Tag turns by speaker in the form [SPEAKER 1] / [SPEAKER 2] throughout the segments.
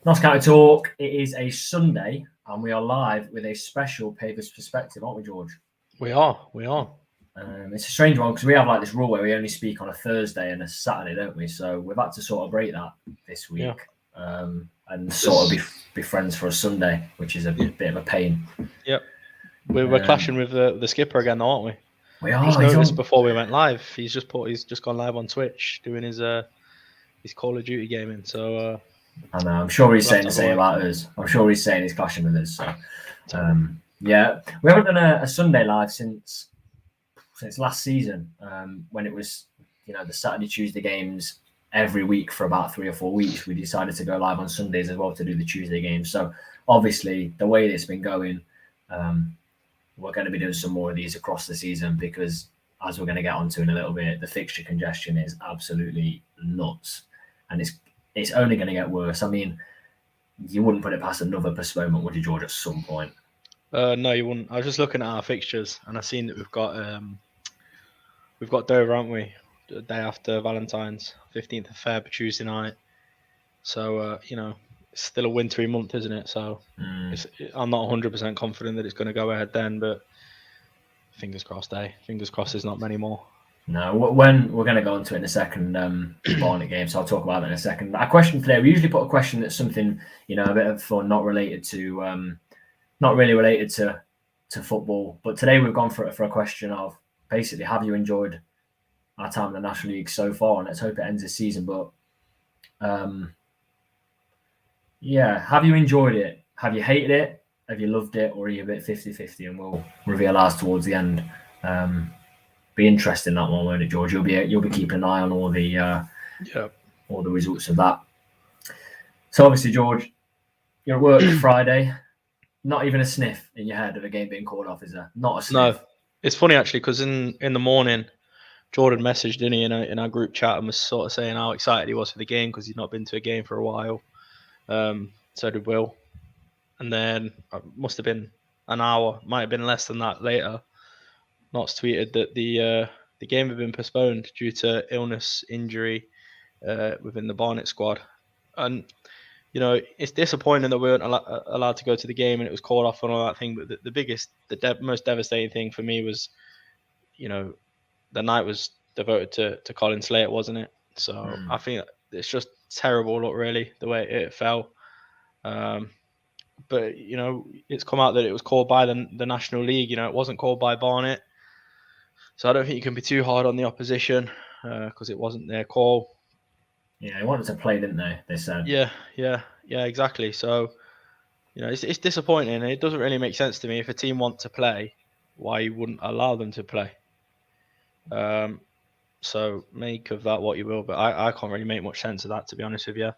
[SPEAKER 1] Notts County Talk. It is a Sunday, and we are live with a special Pavis perspective, aren't we, George?
[SPEAKER 2] We are.
[SPEAKER 1] It's a strange one because we have like this rule where we only speak on a Thursday and a Saturday, don't we? So we've had to sort of break that this week, and sort of be friends for a Sunday, which is a bit of a pain.
[SPEAKER 2] Yep, we're clashing with the skipper again, though, aren't we?
[SPEAKER 1] We are.
[SPEAKER 2] Just noticed before we went live, he's just gone live on Twitch doing his Call of Duty gaming. So
[SPEAKER 1] I know. I'm sure he's saying the same about us. I'm sure he's saying he's clashing with us. So we haven't done a Sunday live since last season, when it was the Saturday Tuesday games every week for about 3 or 4 weeks. We decided to go live on Sundays as well to do the Tuesday games. So obviously the way it's been going, we're going to be doing some more of these across the season because, as we're going to get onto in a little bit, the fixture congestion is absolutely nuts, and it's only going to get worse. I mean, you wouldn't put it past another postponement, would you, George, at some point?
[SPEAKER 2] No, you wouldn't. I was just looking at our fixtures and I've seen that we've got Dover, haven't we? The day after Valentine's, 15th of Feb, Tuesday night. So it's still a wintry month, isn't it? So I'm not 100% confident that it's going to go ahead then, but fingers crossed, Fingers crossed there's not many more.
[SPEAKER 1] No, when we're going to go into it in a second, Barnet game, so I'll talk about that in a second. Our question today, we usually put a question that's something, a bit of fun, not really related to football. But today we've gone for a question of basically, have you enjoyed our time in the National League so far? And let's hope it ends this season. But have you enjoyed it? Have you hated it? Have you loved it? Or are you a bit 50-50? And we'll reveal ours towards the end. Be interesting that one, won't it, George? You'll be keeping an eye on all the results of that. So obviously, George, you're at work Friday. Not even a sniff in your head of a game being called off, is there? Not a sniff.
[SPEAKER 2] No, it's funny actually because in the morning, Jordan messaged, didn't he, in our group chat and was sort of saying how excited he was for the game because he'd not been to a game for a while. So did Will. And then it must have been an hour, might have been less than that later. Notts tweeted that the game had been postponed due to illness, injury within the Barnet squad. And, it's disappointing that we weren't allowed to go to the game and it was called off and all that thing. But the most devastating thing for me was, the night was devoted to Colin Slater, wasn't it? So I think it's just terrible, look, really, the way it fell. But, it's come out that it was called by the National League. It wasn't called by Barnet. So I don't think you can be too hard on the opposition because it wasn't their call.
[SPEAKER 1] Yeah, they wanted to play, didn't they? They said.
[SPEAKER 2] Yeah, exactly. So, it's disappointing. It doesn't really make sense to me. If a team want to play, why you wouldn't allow them to play? So make of that what you will, but I can't really make much sense of that, to be honest with you.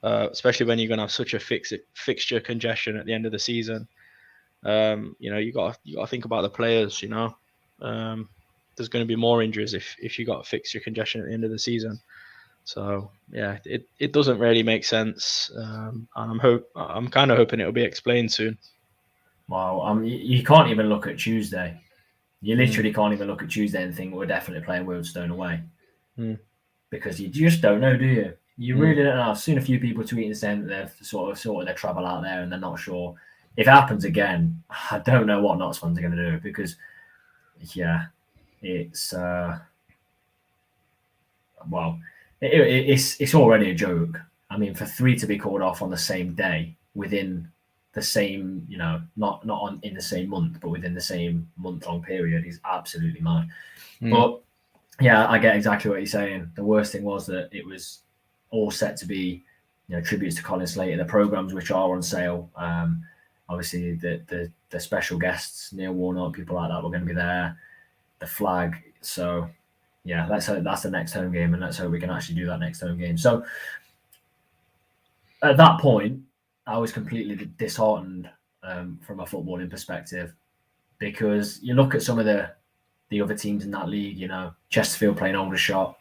[SPEAKER 2] Especially when you're going to have such a fixture congestion at the end of the season. You got to think about the players. There's going to be more injuries if you got a fixture congestion at the end of the season. So yeah, it doesn't really make sense, and I'm kind of hoping it'll be explained soon.
[SPEAKER 1] Well, you can't even look at Tuesday. You literally can't even look at Tuesday and think we're definitely playing Wealdstone away, because you just don't know, do you? You really don't know. I've seen a few people tweeting saying that they've sort of their travel out there and they're not sure. If it happens again, I don't know what Notts fans are going to do because, it's it's already a joke. I mean, for 3 to be called off on the same day within the same, not in the same month, but within the same month-long period is absolutely mad. But yeah, I get exactly what you're saying. The worst thing was that it was all set to be, tributes to Colin Slater, the programs which are on sale. Obviously, the special guests, Neil Warnock, people like that, were going to be there. The flag. So, yeah, let's hope that's the next home game, and let's hope we can actually do that next home game. So, at that point, I was completely disheartened from a footballing perspective because you look at some of the other teams in that league, Chesterfield playing Aldershot.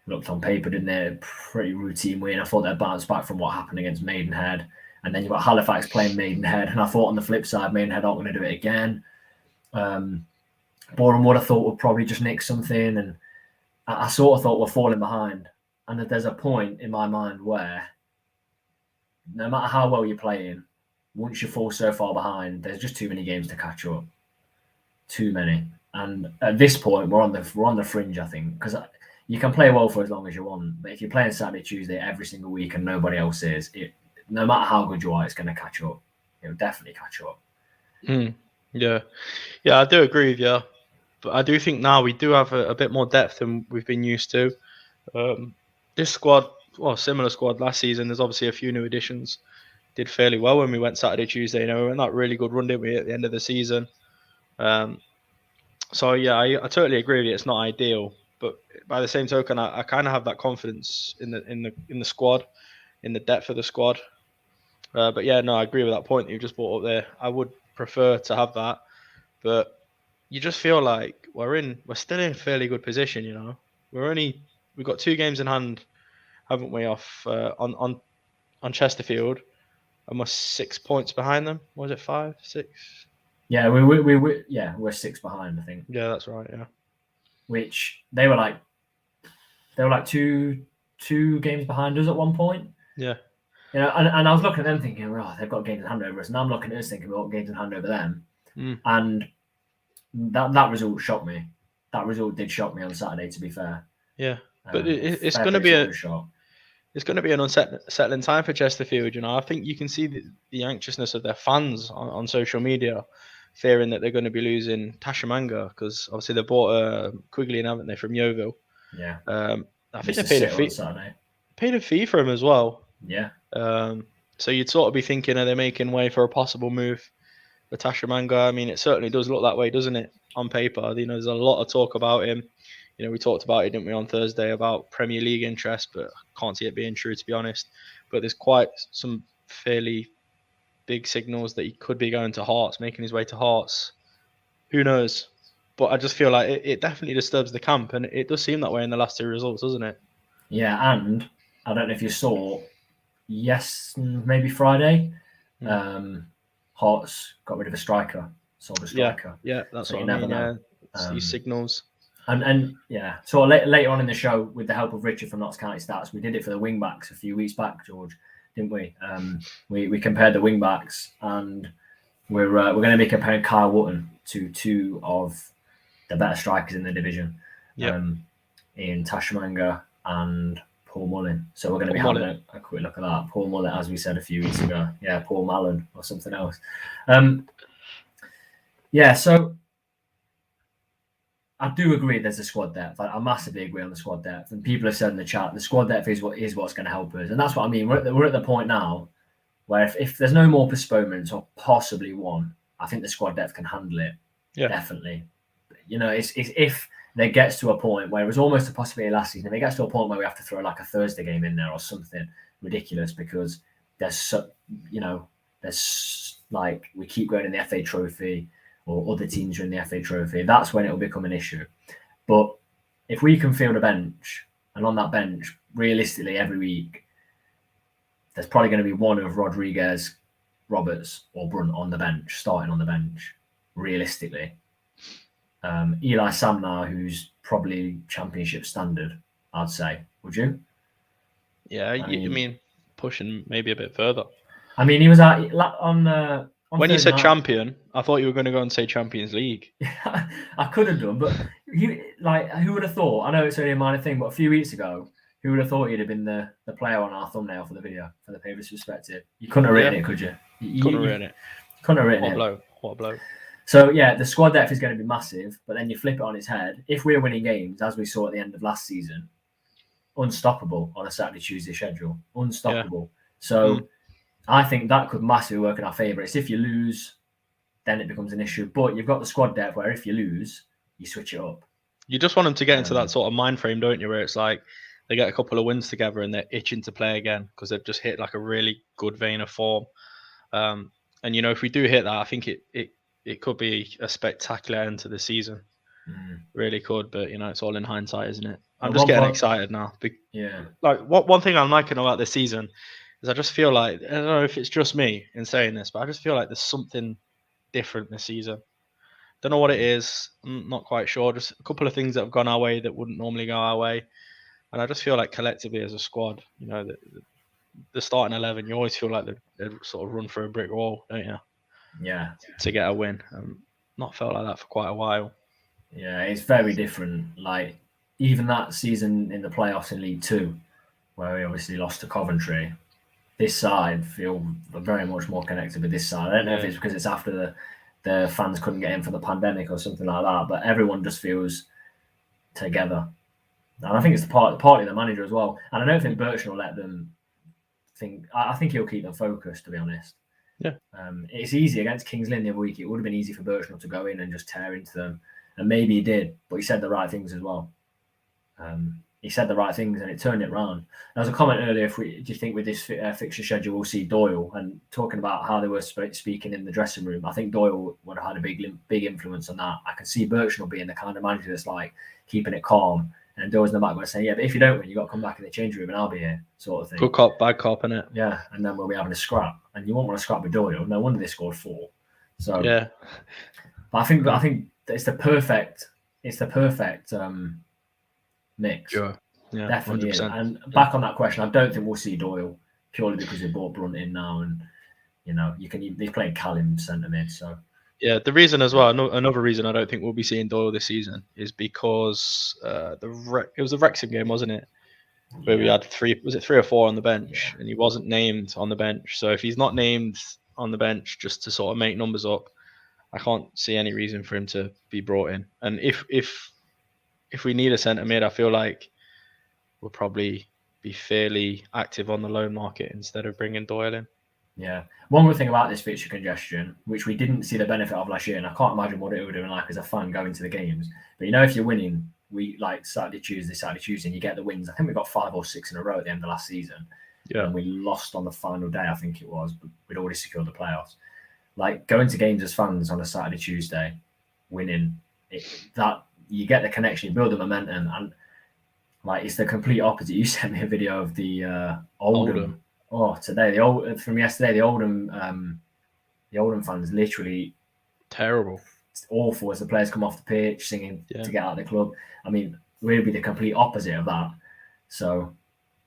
[SPEAKER 1] Looked on paper, didn't they? Pretty routine win. I thought they'd bounced back from what happened against Maidenhead. And then you've got Halifax playing Maidenhead. And I thought on the flip side, Maidenhead aren't going to do it again. Boreham Wood, I thought, would probably just nick something. And I sort of thought we're falling behind. And there's a point in my mind where no matter how well you're playing, once you fall so far behind, there's just too many games to catch up. Too many. And at this point, we're on the fringe, I think, because you can play well for as long as you want, but if you're playing Saturday, Tuesday every single week and nobody else is, no matter how good you are, it's going to catch up. It'll definitely catch up.
[SPEAKER 2] Yeah, I do agree with you, but I do think now we do have a bit more depth than we've been used to. This squad, well, similar squad last season. There's obviously a few new additions. Did fairly well when we went Saturday, Tuesday. We went that really good run, didn't we, at the end of the season? So yeah, I totally agree with you. It's not ideal, but by the same token, I kind of have that confidence in the squad, in the depth of the squad. But yeah, no, I agree with that point that you just brought up there. I would prefer to have that, but you just feel like we're still in fairly good position. We've got 2 games in hand, haven't we? Off on Chesterfield, and we're 6 points behind them. Was it 5, 6?
[SPEAKER 1] Yeah, we're 6 behind, I think.
[SPEAKER 2] Yeah, that's right. Yeah,
[SPEAKER 1] which they were like two games behind us at one point.
[SPEAKER 2] Yeah.
[SPEAKER 1] And I was looking at them thinking, oh, they've got games in hand over us, and I'm looking at us thinking, we've got games in hand over them. And that result shocked me. That result did shock me on Saturday, to be fair.
[SPEAKER 2] Yeah, but it's going to be it's going to be an unsettling time for Chesterfield. I think you can see the anxiousness of their fans on social media, fearing that they're going to be losing Tashamanga because obviously they bought Quigley, haven't they, from Yeovil?
[SPEAKER 1] Yeah.
[SPEAKER 2] I think they paid a fee for him as well.
[SPEAKER 1] Yeah.
[SPEAKER 2] So you'd sort of be thinking, are they making way for a possible move for Tashamanga? I mean, it certainly does look that way, doesn't it? On paper, there's a lot of talk about him. We talked about it, didn't we, on Thursday about Premier League interest, but I can't see it being true, to be honest. But there's quite some fairly big signals that he could be going to Hearts, making his way to Hearts. Who knows? But I just feel like it definitely disturbs the camp, and it does seem that way in the last 2 results, doesn't it?
[SPEAKER 1] Yeah, and I don't know if you saw, maybe Friday, Hearts got rid of a striker, sold a striker.
[SPEAKER 2] Yeah, that's so what I mean. Yeah, these signals.
[SPEAKER 1] And yeah, so later on in the show, with the help of Richard from Notts County Stats, we did it for the wing backs a few weeks back, George, didn't we? We compared the wing backs, and we're going to be comparing Kyle Wootton to 2 of the better strikers in the division, in Tashamanga and Paul Mullin. So we're going to be having a quick look at that. Paul Mullin, as we said a few weeks ago. Yeah, Paul Mallon or something else. So I do agree there's a squad depth. I massively agree on the squad depth. And people have said in the chat, the squad depth is what's going to help us. And that's what I mean. We're at the point now where if there's no more postponements or possibly one, I think the squad depth can handle it. Yeah. Definitely. It's if there gets to a point where it was almost a possibility last season, if it gets to a point where we have to throw like a Thursday game in there or something ridiculous because there's like we keep going in the FA Trophy, or other teams are in the FA Trophy, that's when it will become an issue. But if we can field a bench, and on that bench, realistically, every week, there's probably going to be one of Rodriguez, Roberts, or Brunt on the bench, starting on the bench, realistically. Eli Samnar, who's probably Championship standard, I'd say. Would you?
[SPEAKER 2] Yeah, I mean, pushing maybe a bit further.
[SPEAKER 1] I mean, he was on
[SPEAKER 2] when you said champion, I thought you were going to go and say Champions League.
[SPEAKER 1] I could have done, but who would have thought? I know it's only a minor thing, but a few weeks ago, who would have thought he'd have been the player on our thumbnail for the video, for the Pavis perspective? You couldn't have written it, could you?
[SPEAKER 2] Couldn't have written it.
[SPEAKER 1] Couldn't have written
[SPEAKER 2] it. What a blow.
[SPEAKER 1] So, yeah, the squad depth is going to be massive, but then you flip it on its head. If we're winning games, as we saw at the end of last season, unstoppable on a Saturday, Tuesday schedule. Unstoppable. Yeah. So... I think that could massively work in our favour. It's if you lose, then it becomes an issue. But you've got the squad depth where if you lose, you switch it up.
[SPEAKER 2] You just want them to get into that sort of mind frame, don't you? Where it's like they get a couple of wins together and they're itching to play again because they've just hit like a really good vein of form. And if we do hit that, I think it could be a spectacular end to the season. Really could, but it's all in hindsight, isn't it? I'm just getting excited now.
[SPEAKER 1] Yeah.
[SPEAKER 2] Like one thing I'm liking about this season is I just feel like, I don't know if it's just me in saying this, but I just feel like there's something different this season. Don't know what it is. I'm not quite sure. Just a couple of things that have gone our way that wouldn't normally go our way. And I just feel like collectively as a squad, the starting 11, you always feel like they sort of run through a brick wall, don't you?
[SPEAKER 1] Yeah.
[SPEAKER 2] To get a win. Not felt like that for quite a while.
[SPEAKER 1] Yeah, it's very different. Like, even that season in the playoffs in League Two, where we obviously lost to Coventry, this side feel very much more connected with this side. I don't know if it's because it's after the fans couldn't get in for the pandemic or something like that, but everyone just feels together. And I think it's partly the manager as well. And I don't think Birch will let them think. I think he'll keep them focused, to be honest.
[SPEAKER 2] Yeah.
[SPEAKER 1] It's easy against Kings Lynn the other week. It would have been easy for Birchnell to go in and just tear into them. And maybe he did, but he said the right things as well. He said the right things and it turned it round. There was a comment earlier, do you think with this fixture schedule we'll see Doyle? And talking about how they were speaking in the dressing room, I think Doyle would have had a big influence on that. I can see Birchnell being the kind of manager that's like keeping it calm. And Doyle's in the back going to say, yeah, but if you don't win, you've got to come back in the change room and I'll be here, sort of thing.
[SPEAKER 2] Good cop, bad cop, innit?
[SPEAKER 1] Yeah, and then we'll be having a scrap. And you won't want to scrap with Doyle. No wonder they scored 4. So
[SPEAKER 2] yeah.
[SPEAKER 1] But I think it's the perfect mix.
[SPEAKER 2] Sure. Yeah,
[SPEAKER 1] definitely
[SPEAKER 2] 100%.
[SPEAKER 1] is. And back on that question, I don't think we'll see Doyle purely because they brought Brunt in now, and he's playing Callum centre mid. So
[SPEAKER 2] yeah, the reason as well, another reason I don't think we'll be seeing Doyle this season is because it was the Wrexham game, wasn't it? Where we had 3 or 4 on the bench, and he wasn't named on the bench. So if he's not named on the bench just to sort of make numbers up, I can't see any reason for him to be brought in. And if we need a centre mid, I feel like we'll probably be fairly active on the loan market instead of bringing Doyle in.
[SPEAKER 1] Yeah. One good thing about this fixture congestion, which we didn't see the benefit of last year, and I can't imagine what it would have been like as a fan going to the games. But if you're winning, we like Saturday, Tuesday, and you get the wins. I think we got 5 or 6 in a row at the end of last season.
[SPEAKER 2] Yeah.
[SPEAKER 1] And we lost on the final day, I think it was, but we'd already secured the playoffs. Like going to games as fans on a Saturday, Tuesday, winning, that you get the connection, you build the momentum, and like it's the complete opposite. You sent me a video of the Oldham. Oh, today from yesterday, the Oldham fans literally
[SPEAKER 2] terrible.
[SPEAKER 1] It's awful as the players come off the pitch singing to get out of the club. I mean, we'll be the complete opposite of that. So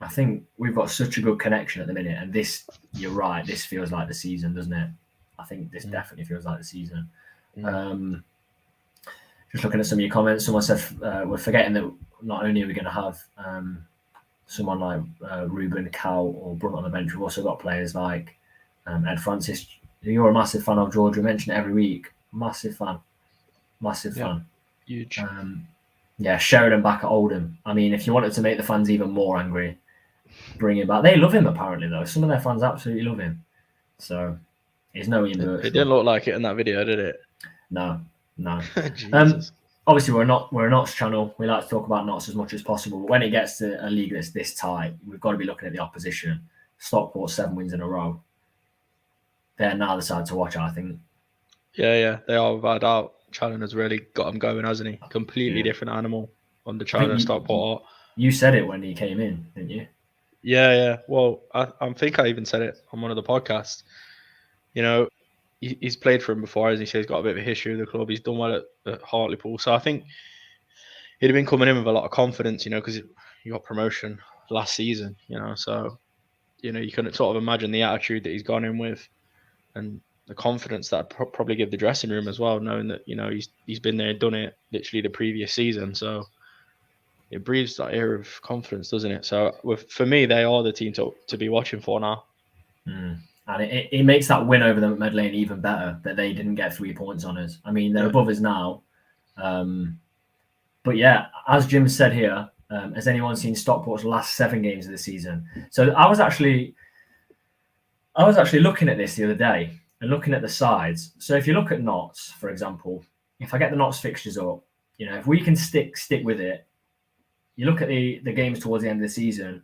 [SPEAKER 1] I think we've got such a good connection at the minute, and this, you're right, this feels like the season, doesn't it? I think this definitely feels like the season. Just looking at some of your comments, someone said we're forgetting that not only are we going to have someone like Ruben, Cal, or Brunt on the bench, we've also got players like Ed Francis. You're a massive fan of, George. We mention it every week. Massive fan.
[SPEAKER 2] Huge.
[SPEAKER 1] Sheridan back at Oldham. I mean, if you wanted to make the fans even more angry, bring him back. They love him apparently, though. Some of their fans absolutely love him. So it's no Ian Birch.
[SPEAKER 2] It didn't look like it in that video, did it?
[SPEAKER 1] No.
[SPEAKER 2] Jesus.
[SPEAKER 1] Obviously, we're a Notts channel. We like to talk about Notts as much as possible. But when it gets to a league that's this tight, we've got to be looking at the opposition. Stockport 7 wins in a row. They're now the side to watch, I think.
[SPEAKER 2] Yeah, they are without doubt. Challoner's really got him going, hasn't he? Completely different animal on the Challoner Stockport.
[SPEAKER 1] You said it when he came in, didn't you?
[SPEAKER 2] Yeah. Well, I think I even said it on one of the podcasts. He's played for him before, as he says, he's got a bit of a history with the club. He's done well at Hartlepool. So I think he'd have been coming in with a lot of confidence, because he got promotion last season, So, you can sort of imagine the attitude that he's gone in with and the confidence that probably give the dressing room as well, knowing that, he's been there and done it literally the previous season. So it breathes that air of confidence, doesn't it? So for me, they are the team to be watching for now.
[SPEAKER 1] And it makes that win over them at Med Lane even better, that they didn't get 3 points on us. I mean, they're above us now. But yeah, as Jim said here, has anyone seen Stockport's last 7 games of the season? So I was actually looking at this the other day and looking at the sides. So if you look at Notts, for example, if I get the Notts fixtures up, if we can stick with it, you look at the games towards the end of the season,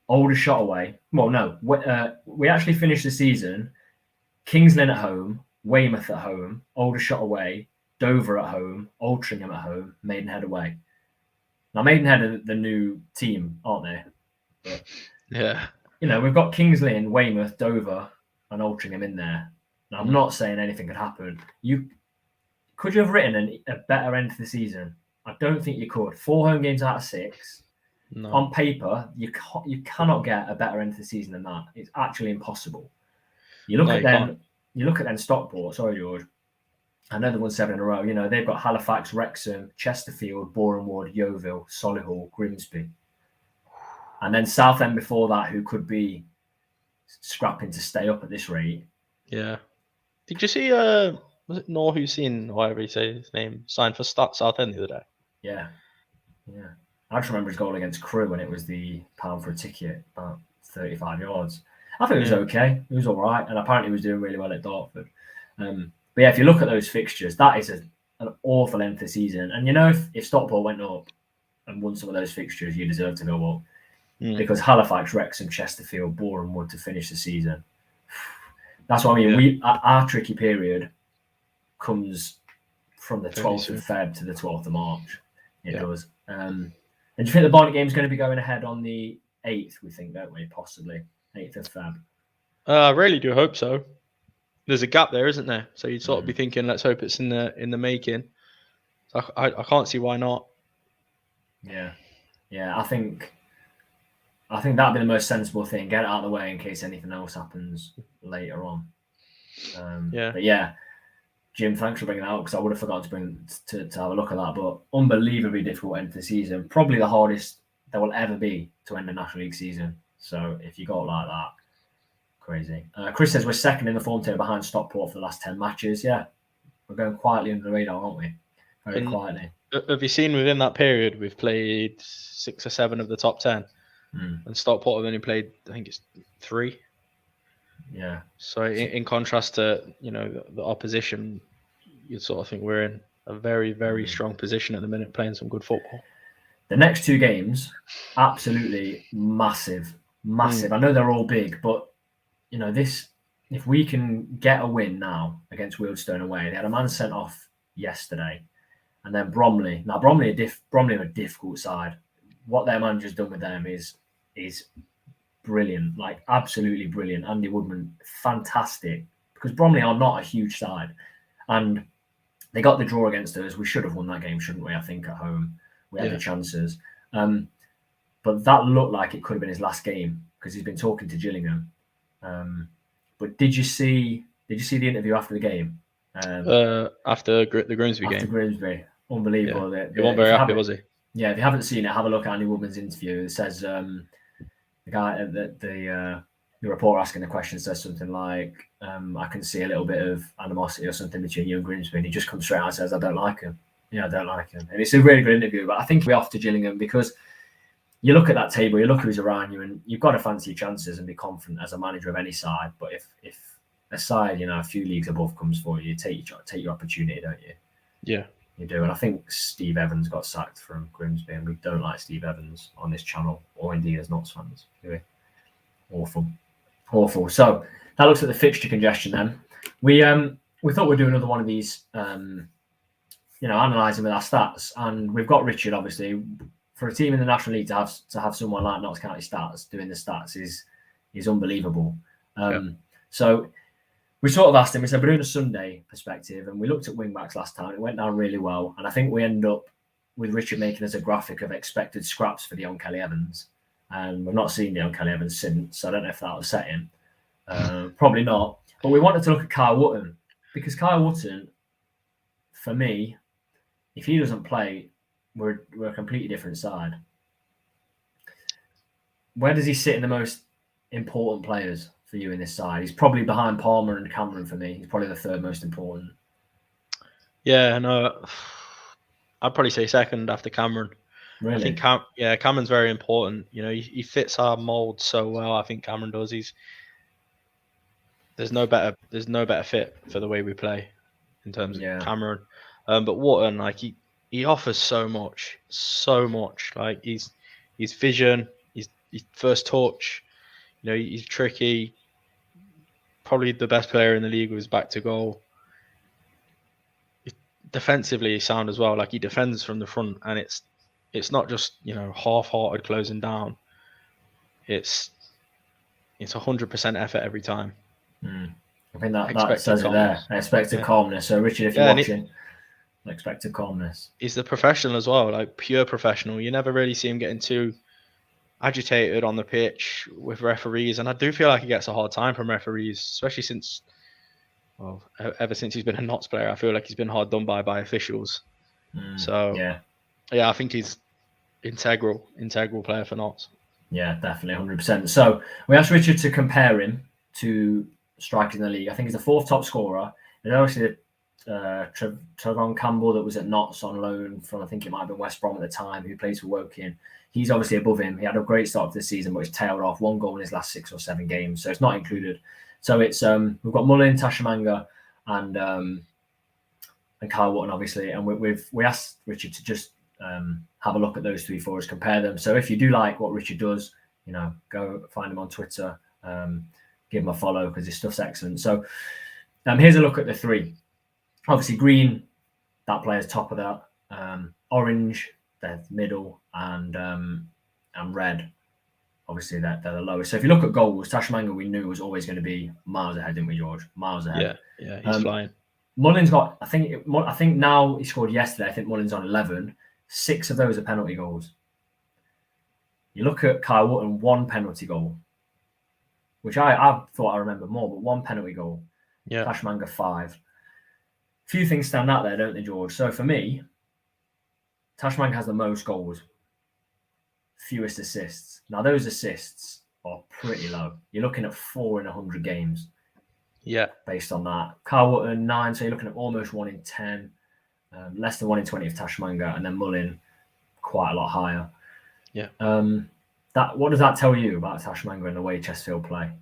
[SPEAKER 1] Aldershot away. Well, no, we actually finished the season. Kings Lynn at home, Weymouth at home, Aldershot away, Dover at home, Altrincham at home, Maidenhead away. Now, Maidenhead are the new team, aren't they? But,
[SPEAKER 2] yeah.
[SPEAKER 1] We've got Kings Lynn, Weymouth, Dover, and Altrincham in there. Now, I'm not saying anything could happen. Could you have written a better end to the season I don't think you could. 4 home games out of 6.
[SPEAKER 2] No.
[SPEAKER 1] On paper, you cannot get a better end to the season than that. It's actually impossible. You look at them Stockport. Sorry, George. I know they won 7 in a row. You know, they've got Halifax, Wrexham, Chesterfield, Boreham Wood, Yeovil, Solihull, Grimsby. And then Southend before that, who could be scrapping to stay up at this rate.
[SPEAKER 2] Yeah. Did you see, was it Noor Hussein, or whatever you say his name, signed for Southend the other day?
[SPEAKER 1] Yeah. I just remember his goal against Crewe when it was the £1 for a ticket, about 35 yards. I think it was okay. It was all right. And apparently he was doing really well at Dartford. But yeah, if you look at those fixtures, that is an awful end to the season. And you know, if Stockport went up and won some of those fixtures, you deserve to go up. Because Halifax, Wrexham, Chesterfield, Boreham Wood to finish the season. That's what I mean. Our tricky period comes from the 12th of Feb to the 12th of March. It does. And do you think the Barnet game is going to be going ahead on the 8th, we think, don't we? Possibly. 8th of Feb.
[SPEAKER 2] I really do hope so. There's a gap there, isn't there? So you'd sort of be thinking, let's hope it's in the making. So I can't see why not. Yeah.
[SPEAKER 1] I think that'd be the most sensible thing. Get it out of the way in case anything else happens later on. But yeah, Jim, thanks for bringing that up because I would have forgotten to have a look at that. But unbelievably difficult end to the season. Probably the hardest there will ever be to end a National League season. So if you got like that, crazy. Chris says we're second in the form table behind Stockport for the last 10 matches. Yeah, we're going quietly under the radar, aren't we? Very quietly.
[SPEAKER 2] Have you seen within that period we've played 6 or 7 of the top 10? And Stockport have only played, I think it's 3.
[SPEAKER 1] Yeah.
[SPEAKER 2] So in contrast to, you know, the opposition, you sort of think we're in a very, very strong position at the minute, playing some good football.
[SPEAKER 1] The next 2 games, absolutely massive. I know they're all big, but you know, if we can get a win now against Wealdstone away, they had a man sent off yesterday, and then Bromley. Now Bromley are a difficult side. What their manager's done with them is brilliant, like absolutely brilliant. Andy Woodman, fantastic, because Bromley are not a huge side, and they got the draw against us. We should have won that game, shouldn't we? I think at home we had the chances, but that looked like it could have been his last game because he's been talking to Gillingham. But did you see the interview after the game?
[SPEAKER 2] After the Grimsby game.
[SPEAKER 1] After Grimsby, unbelievable.
[SPEAKER 2] Yeah. He wasn't very happy, was he?
[SPEAKER 1] Yeah, if you haven't seen it, have a look at Andy Woodman's interview. It says the guy, the reporter asking the question says something like, "I can see a little bit of animosity or something between you and Grimsby," and he just comes straight out and says, "I don't like him. Yeah, I don't like him." And it's a really good interview. But I think we're off to Gillingham because you look at that table, you look who's around you, and you've got to fancy your chances and be confident as a manager of any side. But if a side, you know, a few leagues above comes for you, take your opportunity, don't you?
[SPEAKER 2] Yeah.
[SPEAKER 1] You do. And I think Steve Evans got sacked from Grimsby, and we don't like Steve Evans on this channel, or indeed as Notts fans, do we? Awful. So that looks at the fixture congestion then. We thought we'd do another one of these, analysing with our stats. And we've got Richard, obviously. For a team in the National League to have someone like Notts County Stats doing the stats is unbelievable. So we sort of asked him, we said, we're doing a Sunday perspective, and we looked at wing backs last time. It went down really well. And I think we ended up with Richard making us a graphic of expected scraps for Dion Kelly Evans. And we've not seen Dion Kelly Evans since, so I don't know if that was set him. Probably not. But we wanted to look at Kyle Wootton, because Kyle Wootton, for me, if he doesn't play, we're a completely different side. Where does he sit in the most important players for you in this side? He's probably behind Palmer and Cameron for me. He's probably the third most important.
[SPEAKER 2] Yeah, no, I'd probably say second after Cameron.
[SPEAKER 1] Really?
[SPEAKER 2] I think Cameron's very important. You know, he fits our mold so well. I think Cameron does. There's no better fit for the way we play in terms of Cameron. But Wootton, like he offers so much. Like his vision, his first touch. You know, he's tricky. Probably the best player in the league with his back to goal. Defensively, he's sound as well. Like he defends from the front, and it's not just, you know, half-hearted closing down. It's 100% effort every time.
[SPEAKER 1] I think that says it there. Expected calmness. So Richard, if you're watching, expected calmness.
[SPEAKER 2] He's the professional as well, like pure professional. You never really see him getting too agitated on the pitch with referees, and I do feel like he gets a hard time from referees, especially since, well, ever since he's been a Notts player. I feel like he's been hard done by officials. So
[SPEAKER 1] yeah,
[SPEAKER 2] I think he's integral player for Notts.
[SPEAKER 1] Yeah, definitely, 100%. So we asked Richard to compare him to strikers in the league. I think he's the fourth top scorer. There's obviously Trevon Campbell that was at Notts on loan from, I think it might have been West Brom at the time, who plays for Woking. He's obviously above him. He had a great start to the season, but he's tailed off 1 goal in his last 6 or 7 games, so it's not included. So it's we've got Mullin, Tashimanga, and Kyle Wotton, obviously, and we asked Richard to just have a look at those 3 for us, compare them. So if you do like what Richard does, go find him on Twitter, give him a follow because his stuff's excellent. So here's a look at the 3. Obviously, green, that player's top of that. Orange, they're middle, and red, obviously they're the lowest. So if you look at goals, Tashimanga we knew was always going to be miles ahead, didn't we, George? Miles ahead.
[SPEAKER 2] Yeah, he's flying.
[SPEAKER 1] Mullin's got, I think now he scored yesterday. I think Mullin's on 11. 6 of those are penalty goals. You look at Kyle Wotton, 1 penalty goal, which I thought I remembered more, but 1 penalty goal.
[SPEAKER 2] Yeah.
[SPEAKER 1] Tashimanga 5. Few things stand out there, don't they, George? So for me, Tashimanga has the most goals, fewest assists. Now those assists are pretty low. You're looking at 4 in 100 games.
[SPEAKER 2] Yeah.
[SPEAKER 1] Based on that, Kyle Wotton 9, so you're looking at almost 1 in 10. Less than 1 in 20 of Tashimanga, and then Mullin quite a lot higher.
[SPEAKER 2] Yeah.
[SPEAKER 1] What does that tell you about Tashimanga and the way Chesterfield play?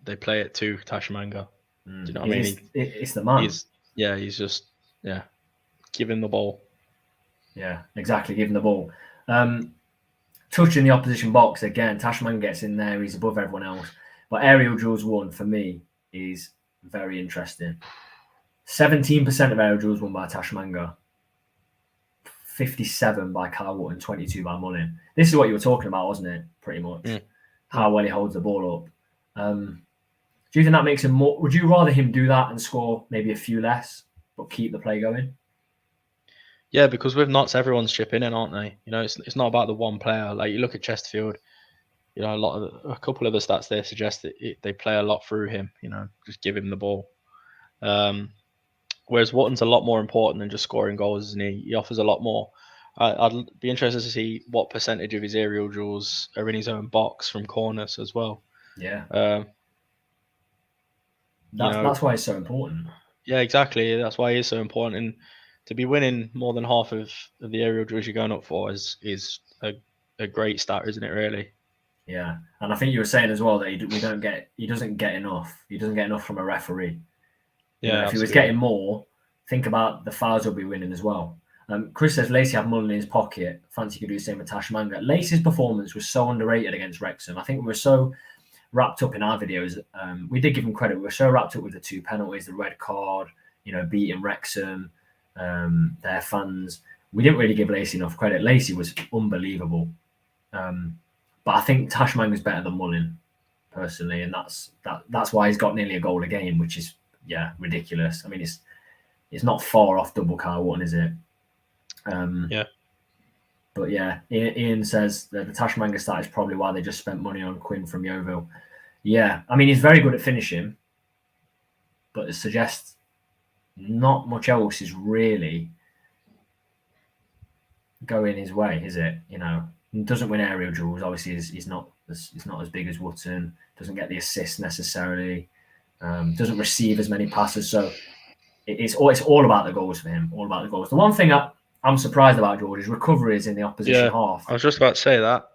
[SPEAKER 2] They play it to Tashimanga. Do you know what I mean?
[SPEAKER 1] It's the man.
[SPEAKER 2] He's just giving the ball.
[SPEAKER 1] Yeah, exactly, giving the ball. Touching the opposition box again. Tashimanga gets in there. He's above everyone else. But aerial duels won for me is very interesting. 17% of aerial duels won by Tashimanga, 57 by Kyle Wotton, 22 by Mullin. This is what you were talking about, wasn't it? Pretty much. How well he holds the ball up. Do you think that makes him more? Would you rather him do that and score maybe a few less, but keep the play going?
[SPEAKER 2] Yeah, because with Notts, everyone's chipping in, aren't they? It's not about the one player. Like you look at Chesterfield, a couple of the stats there suggest that they play a lot through him. Just give him the ball. Whereas Wotton's a lot more important than just scoring goals, isn't he? He offers a lot more. I'd be interested to see what percentage of his aerial duels are in his own box from corners as well.
[SPEAKER 1] Yeah. That's why it's so important.
[SPEAKER 2] Yeah, exactly. That's why it's so important. And to be winning more than half of the aerial duels you're going up for is a great stat, isn't it, really?
[SPEAKER 1] Yeah. And I think you were saying as well that he doesn't get enough. He doesn't get enough from a referee.
[SPEAKER 2] Yeah,
[SPEAKER 1] if he was getting more, think about the fouls he'll be winning as well. Chris says Lacey had Mullin in his pocket. Fancy could do the same with Tashimanga. Lacey's performance was so underrated against Wrexham. I think we were so wrapped up in our videos. We did give him credit. We were so wrapped up with the 2 penalties, the red card, beating Wrexham, their fans. We didn't really give Lacey enough credit. Lacey was unbelievable. But I think Tashimanga's better than Mullin, personally, and that's why he's got nearly a goal a game, which is ridiculous. I mean, it's not far off double Kyle Wotton, is it?
[SPEAKER 2] Yeah.
[SPEAKER 1] But yeah, Ian says that the Tashimanga stat is probably why they just spent money on Quinn from Yeovil. Yeah, I mean, he's very good at finishing, but it suggests not much else is really going his way, is it? He doesn't win aerial duels. Obviously, he's not as big as Wotton. Doesn't get the assists necessarily. Doesn't receive as many passes. So it's all about the goals for him. All about the goals. The one thing I'm surprised about, George, is recoveries in the opposition half.
[SPEAKER 2] I was just about to say that.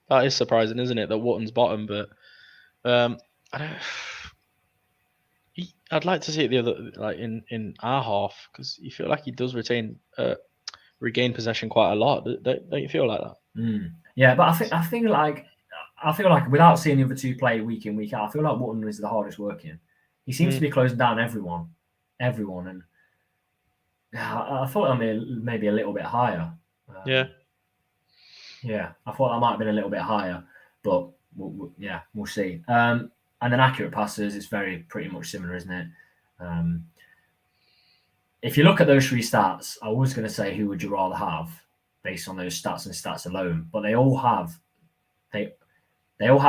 [SPEAKER 2] That is surprising, isn't it? That Wotton's bottom, but I'd like to see it the other, like in our half, because you feel like he does regain possession quite a lot. Don't you feel like that?
[SPEAKER 1] Yeah, but I feel like without seeing the other 2 play week in, week out, I feel like Wotton is the hardest working. He seems to be closing down everyone, and I thought that maybe a little bit higher.
[SPEAKER 2] Yeah,
[SPEAKER 1] I thought that might have been a little bit higher, but we'll see. And then accurate passes is pretty much similar, isn't it? if you look at those three stats, I was going to say who would you rather have based on those stats and stats alone, but they all have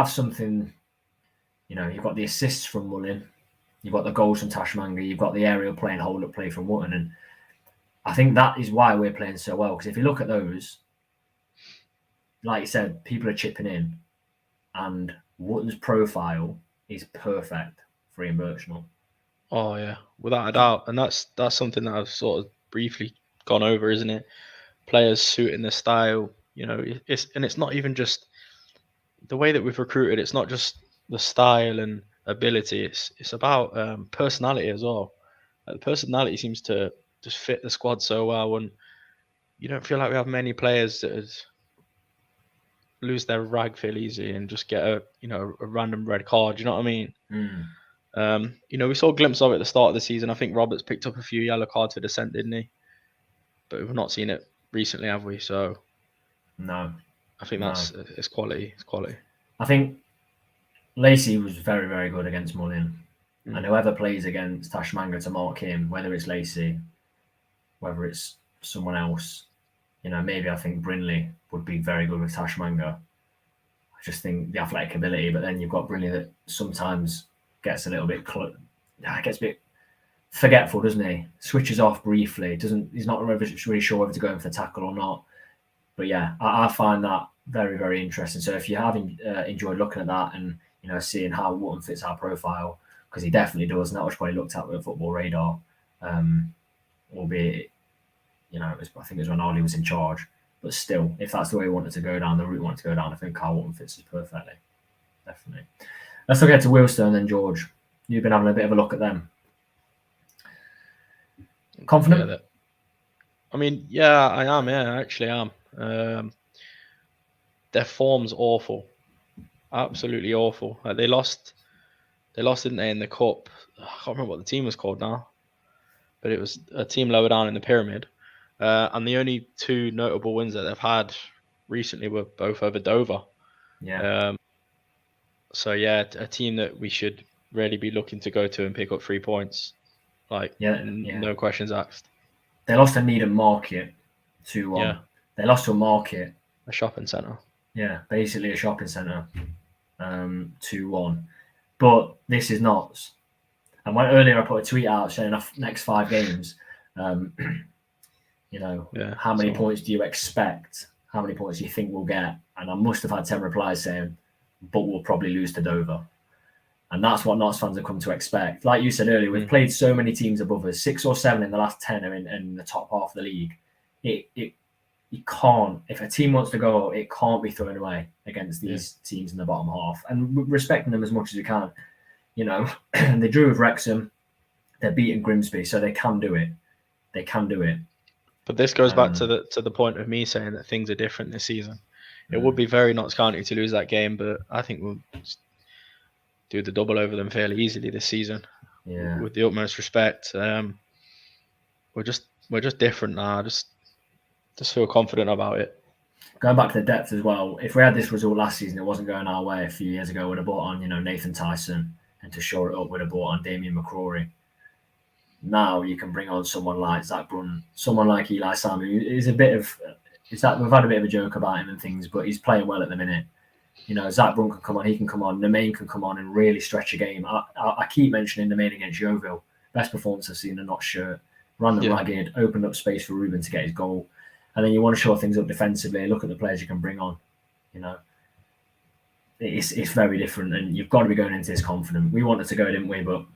[SPEAKER 1] something. You've got the assists from Mullin, you've got the goals from Tashmanga, you've got the aerial play and hold up play from Wootton, and I think that is why we're playing so well. Because if you look at those, like you said, people are chipping in, and Wootton's profile is perfect for Ian Birchnell.
[SPEAKER 2] Oh yeah, without a doubt, and that's something that I've sort of briefly gone over, isn't it? Players suiting the style, it's not even just the way that we've recruited. It's not just the style and ability. It's about personality as well. The personality seems to just fit the squad so well, and you don't feel like we have many players that lose their rag feel easy and just get a random red card. You know what I mean? We saw a glimpse of it at the start of the season. I think Roberts picked up a few yellow cards for dissent, didn't he? But we've not seen it recently, have we? So
[SPEAKER 1] no,
[SPEAKER 2] I think it's quality. It's quality.
[SPEAKER 1] I think Lacey was very, very good against Mullin. And whoever plays against Tashmanga to mark him, whether it's Lacey, whether it's someone else, maybe I think Brinley would be very good with Tashmanga. I just think the athletic ability, but then you've got Brinley that sometimes gets a little bit gets a bit forgetful, doesn't he? Switches off briefly. He's not really sure whether to go in for the tackle or not. But yeah, I find that very, very interesting. So if you have enjoyed looking at that and seeing how Wootton fits our profile, because he definitely does, and that was probably looked at with Football Radar, albeit I think it was when Ollie was in charge. But still, if that's the way we wanted to go down, the route we wanted to go down, I think Carl Wootton fits us perfectly. Definitely. Let's look at to Wealdstone then, George. You've been having a bit of a look at them. Confident?
[SPEAKER 2] Yeah, I mean, yeah, I am. Yeah, I actually am. Their form's awful, absolutely awful. Like they lost, didn't they, in the cup? I can't remember what the team was called now, but it was a team lower down in the pyramid. And the only two notable wins that they've had recently were both over Dover.
[SPEAKER 1] Yeah.
[SPEAKER 2] So yeah, a team that we should really be looking to go to and pick up 3 points. No questions asked.
[SPEAKER 1] They lost to Needham Market 2-1.
[SPEAKER 2] Yeah.
[SPEAKER 1] They lost to a market.
[SPEAKER 2] A shopping centre.
[SPEAKER 1] Yeah, basically a shopping centre. 2-1. But this is nuts. And when earlier I put a tweet out saying next 5 games, how many points do you expect? How many points do you think we'll get? And I must have had 10 replies saying, but we'll probably lose to Dover. And that's what Notts fans have come to expect. Like you said earlier, we've played so many teams above us. 6 or 7 in the last 10 are in the top half of the league. You can't, if a team wants to go, it can't be thrown away against these teams in the bottom half. And respecting them as much as we can. They drew with Wrexham. They're beating Grimsby, so they can do it. They can do it.
[SPEAKER 2] But this goes back to the point of me saying that things are different this season. It would be very Notts County to lose that game, but I think we'll do the double over them fairly easily this season.
[SPEAKER 1] Yeah.
[SPEAKER 2] With the utmost respect, we're just different now. Just feel confident about it.
[SPEAKER 1] Going back to the depth as well, if we had this result last season, it wasn't going our way a few years ago. We'd have brought on, Nathan Tyson, and to shore it up, we'd have brought on Damien McCrory. Now you can bring on someone like Zach Brunn, someone like Eli Salmon, who is a bit of. We've had a bit of a joke about him and things, but he's playing well at the minute. Zach Brunn can come on, he can come on, Nemain can come on and really stretch a game. I keep mentioning Nemain against Yeovil. Best performance I've seen in a Notts shirt. Ran them ragged, opened up space for Ruben to get his goal. And then you want to shore things up defensively, look at the players you can bring on. It's very different, and you've got to be going into this confident. We wanted to go, didn't we? But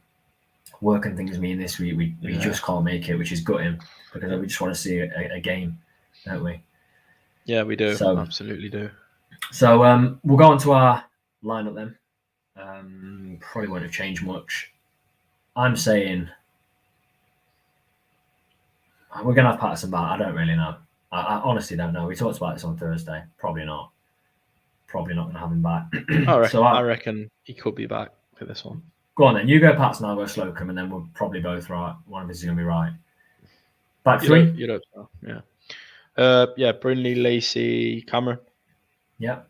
[SPEAKER 1] working things mean this week, we just can't make it, which is gutting, because we just want to see a game, don't we?
[SPEAKER 2] Yeah, we do. So, absolutely do.
[SPEAKER 1] So we'll go on to our lineup then. Probably won't have changed much. I'm saying we're going to have Patterson back. I don't really know. I honestly don't know. We talked about this on Thursday. Probably not. Probably not going to have him back.
[SPEAKER 2] I reckon he could be back for this one.
[SPEAKER 1] Go on then. You go Patterson, I'll go Slocum, and then we're probably both right. One of us is going to be right. Back 3?
[SPEAKER 2] You'd hope so, yeah. Brinley, Lacey, Cameron.
[SPEAKER 1] Yeah,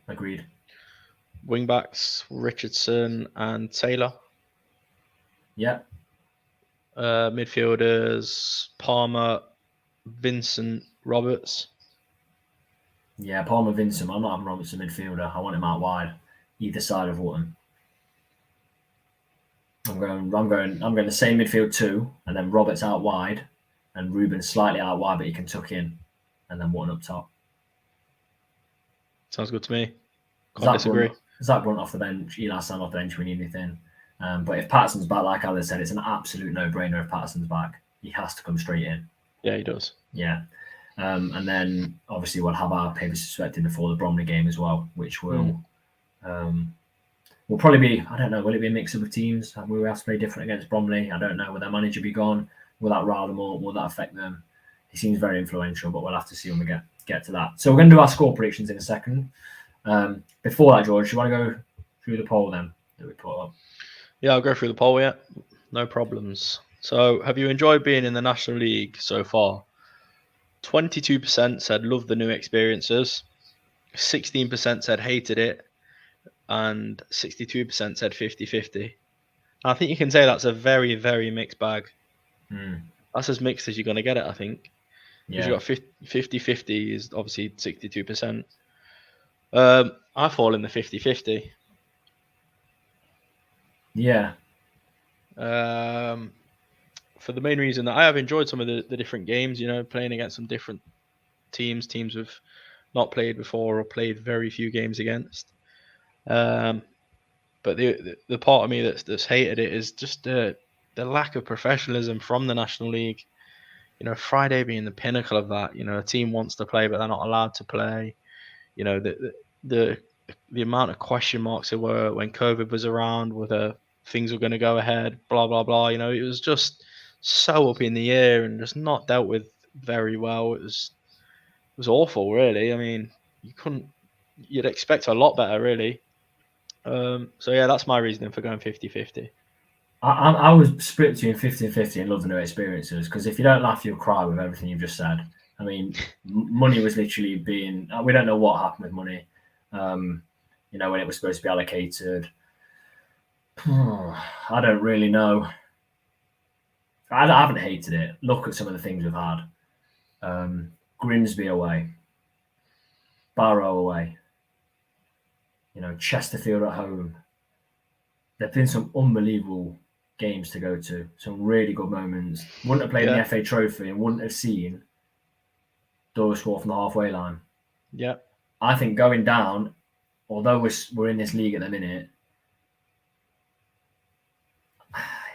[SPEAKER 1] agreed.
[SPEAKER 2] Wingbacks, Richardson and Taylor.
[SPEAKER 1] Yeah,
[SPEAKER 2] Midfielders: Palmer, Vincent, Roberts.
[SPEAKER 1] Yeah, Palmer, Vincent. I'm not having Roberts a midfielder. I want him out wide, either side of Wharton. I'm going the same midfield 2, and then Roberts out wide, and Ruben slightly out wide, but he can tuck in, and then Wharton up top.
[SPEAKER 2] Sounds good to me. Can't disagree.
[SPEAKER 1] Zach Brunt off the bench, Eli Sam off the bench. We need anything. But if Patterson's back, like Alice said, it's an absolute no-brainer. If Patterson's back, he has to come straight in.
[SPEAKER 2] Yeah, he does.
[SPEAKER 1] Yeah. And then obviously we'll have our Pavis suspected before the Bromley game as well, which will probably be, I don't know, will it be a mix of teams? Will we have to play different against Bromley? I don't know. Will their manager be gone? Will that rile them up? Will that affect them? He seems very influential, but we'll have to see when we get to that. So we're going to do our score predictions in a second. Before that, George, do you want to go through the poll then that we put up?
[SPEAKER 2] Yeah, I'll go through the poll, yeah. No problems. So, have you enjoyed being in the National League so far? 22% said love the new experiences. 16% said hated it. And 62% said 50-50. I think you can say that's a very, very mixed bag. That's as mixed as you're going to get it, I think. Because you got 50-50 is obviously 62%. I fall in the 50-50.
[SPEAKER 1] Yeah.
[SPEAKER 2] For the main reason that I have enjoyed some of the different games, playing against some different teams we've not played before or played very few games against. But the part of me that's hated it is just the lack of professionalism from the National League. Friday being the pinnacle of that. A team wants to play, but they're not allowed to play. The amount of question marks there were when COVID was around, whether things were going to go ahead, blah blah blah. It was just so up in the air and just not dealt with very well. It was awful, really. I mean, you'd expect a lot better, really. So yeah, that's my reasoning for going 50-50.
[SPEAKER 1] I was split between 50 and 50 and love the new experiences, because if you don't laugh, you'll cry with everything you've just said. I mean, money was literally being... We don't know what happened with money, when it was supposed to be allocated. I don't really know. I haven't hated it. Look at some of the things we've had. Grimsby away. Barrow away. Chesterfield at home. There have been some unbelievable games to go to. Some really good moments. Wouldn't have played in the FA Trophy and wouldn't have seen Dorisworth from the halfway line.
[SPEAKER 2] Yeah.
[SPEAKER 1] I think going down, although we're in this league at the minute,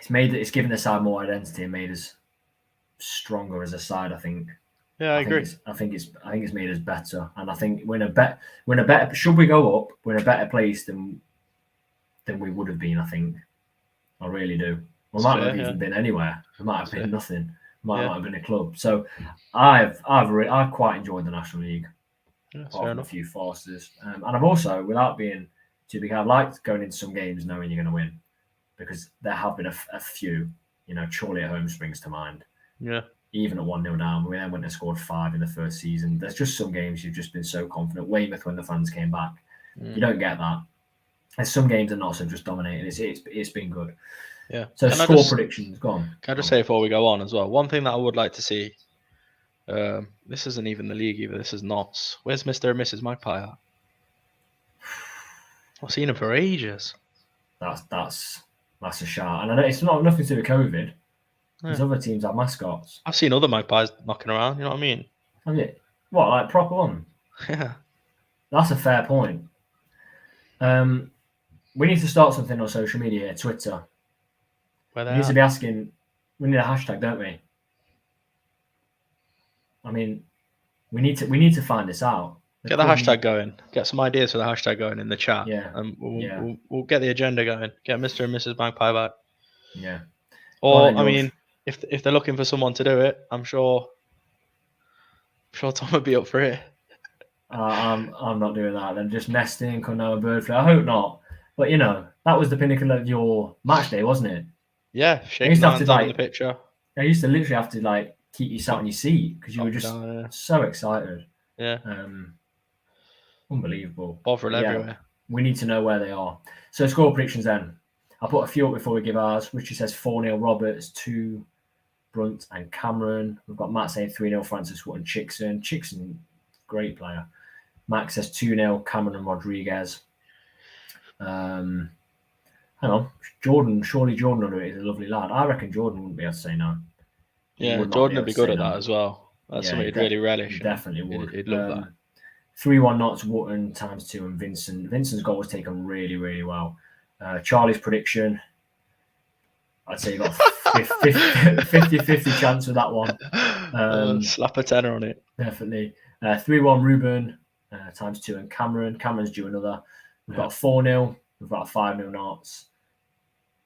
[SPEAKER 1] it's given the side more identity and made us stronger as a side, I think.
[SPEAKER 2] Yeah, I agree.
[SPEAKER 1] I think it's made us better, and I think we're in a better. Should we go up, we're in a better place than we would have been. I think. I really do. We might not have even been anywhere. We might have been nothing. Might not have been a club. So I've quite enjoyed the National League.
[SPEAKER 2] Yeah,
[SPEAKER 1] apart from a few farces, and I've also, without being too big, I've liked going into some games knowing you're going to win, because there have been a few. Chorley at home springs to mind.
[SPEAKER 2] Yeah.
[SPEAKER 1] Even at 1-0 down, we then went and scored 5 in the first season. There's just some games you've just been so confident. Weymouth when the fans came back, you don't get that. There's some games that are not so just dominating. It's been good.
[SPEAKER 2] Yeah.
[SPEAKER 1] So score predictions, go on.
[SPEAKER 2] Can I just say before we go on as well, one thing that I would like to see. This isn't even the league either. This is NOS. Where's Mr. and Mrs. Magpie at? I've seen him for ages.
[SPEAKER 1] That's a shout, and I know it's nothing to do with COVID. These other teams have mascots.
[SPEAKER 2] I've seen other Magpies knocking around. You know what I mean?
[SPEAKER 1] Have you? What, like proper one?
[SPEAKER 2] Yeah.
[SPEAKER 1] That's a fair point. We need to start something on social media, Twitter. We need to be asking. We need a hashtag, don't we? I mean, we need to find this out.
[SPEAKER 2] Get the hashtag going. Get some ideas for the hashtag going in the chat.
[SPEAKER 1] Yeah.
[SPEAKER 2] And we'll get the agenda going. Get Mr. and Mrs. Magpie back.
[SPEAKER 1] Yeah.
[SPEAKER 2] Or I mean, if they're looking for someone to do it, I'm sure Tom would be up for it.
[SPEAKER 1] I'm not doing that. Then just nesting, couldn't have a bird flu. I hope not. But that was the pinnacle of your match day, wasn't it?
[SPEAKER 2] Yeah, shaking hands on the picture.
[SPEAKER 1] I used to literally have to keep you sat on your seat because you were just so excited.
[SPEAKER 2] Yeah.
[SPEAKER 1] Unbelievable.
[SPEAKER 2] Bovril everywhere.
[SPEAKER 1] We need to know where they are. So score predictions then. I'll put a few up before we give ours. Richie says 4-0 Roberts, 2 Brunt and Cameron. We've got Matt saying 3-0 Francis Wood and Chickson. Chickson, great player. Max says 2-0 Cameron and Rodriguez. Hang on. Surely Jordan will do it. He's a lovely lad. I reckon Jordan wouldn't be able to say no.
[SPEAKER 2] Yeah, Jordan would be good at that as well. That's something he'd really relish.
[SPEAKER 1] He definitely would.
[SPEAKER 2] He'd love that.
[SPEAKER 1] 3-1 Knots, Wotton ×2 and Vincent. Vincent's goal was taken really, really well. Charlie's prediction, I'd say you got 50-50 chance with that one.
[SPEAKER 2] Slap a tenner on it.
[SPEAKER 1] Definitely. 3-1 Ruben ×2 and Cameron. Cameron's due another. We've got a 4-0. We've got a 5-0 Knots.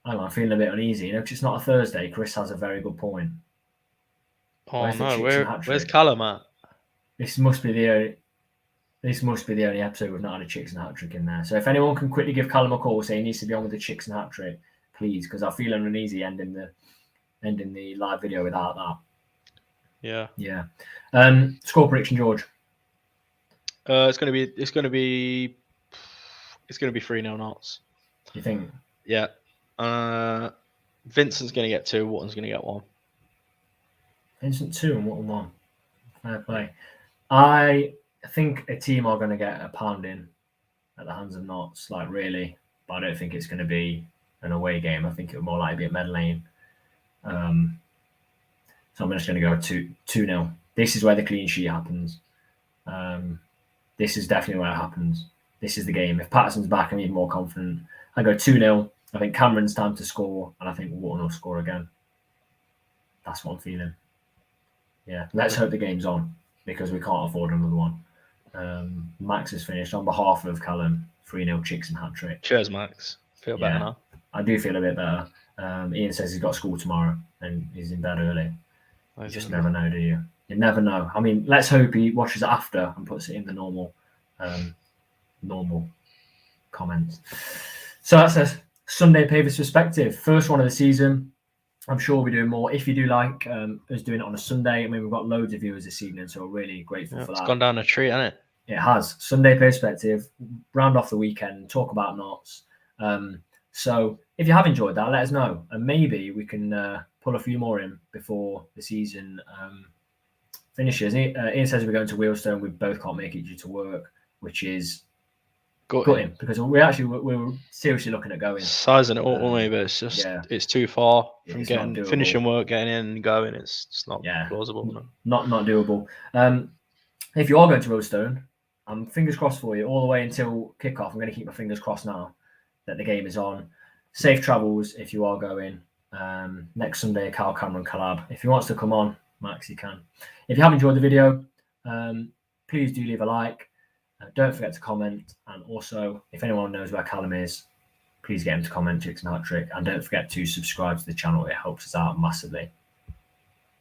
[SPEAKER 1] I'm feeling a bit uneasy, because it's not a Thursday. Chris has a very good point.
[SPEAKER 2] Oh no, where's Callum at?
[SPEAKER 1] This must be the only episode we've not had a Chicks and Hat Trick in there. So if anyone can quickly give Callum a call, say he needs to be on with the Chicks and Hat Trick, please, because I'm feeling uneasy ending the live video without that. Yeah. Score prediction, George.
[SPEAKER 2] It's gonna be 3-0 Knots.
[SPEAKER 1] You think?
[SPEAKER 2] Yeah. Vincent's gonna get 2. Wotton's gonna get 1.
[SPEAKER 1] Vincent 2 and Wotton 1. Fair play. I think a team are going to get a pounding at the hands of Knots, really, but I don't think it's going to be an away game. I think it will more likely be at Med Lane. So I'm just going to go 2-0. This is where the clean sheet happens. This is definitely where it happens. This is the game. If Patterson's back, I'm even more confident. I go 2-0. I think Cameron's time to score, and I think Wotton will score again. That's what I'm feeling. Yeah, let's hope the game's on, because we can't afford another one. Max is finished. On behalf of Callum, 3-0 Chicks and Hat Trick.
[SPEAKER 2] Cheers, Max. Feel better now.
[SPEAKER 1] I do feel a bit better. Ian says he's got school tomorrow and he's in bed early. You just never know, do you? You never know. I mean, let's hope he watches it after and puts it in the normal comments. So that's a Sunday Pavis perspective. First one of the season. I'm sure we'll be doing more. If you do like us doing it on a Sunday, I mean, we've got loads of viewers this evening, so we're really grateful for that.
[SPEAKER 2] It's gone down a treat, hasn't it?
[SPEAKER 1] It has. Sunday perspective, round off the weekend, talk about Knots. So if you have enjoyed that, let us know. And maybe we can pull a few more in before the season finishes. Ian says we're going to Wealdstone. We both can't make it due to work, which is gutting, because we were seriously looking at going.
[SPEAKER 2] Sizing it all, but it's just it's too far from finishing work, getting in and going. It's just not plausible.
[SPEAKER 1] Not doable. If you are going to Wealdstone, I'm fingers crossed for you all the way until kickoff. I'm going to keep my fingers crossed now that the game is on. Safe travels if you are going. Next Sunday, Carl Cameron collab. If he wants to come on, Max, he can. If you have enjoyed the video, please do leave a like. Don't forget to comment, and also if anyone knows where Callum is, please get him to comment Chicks and Hat Trick, and don't forget to subscribe to the channel. It helps us out massively.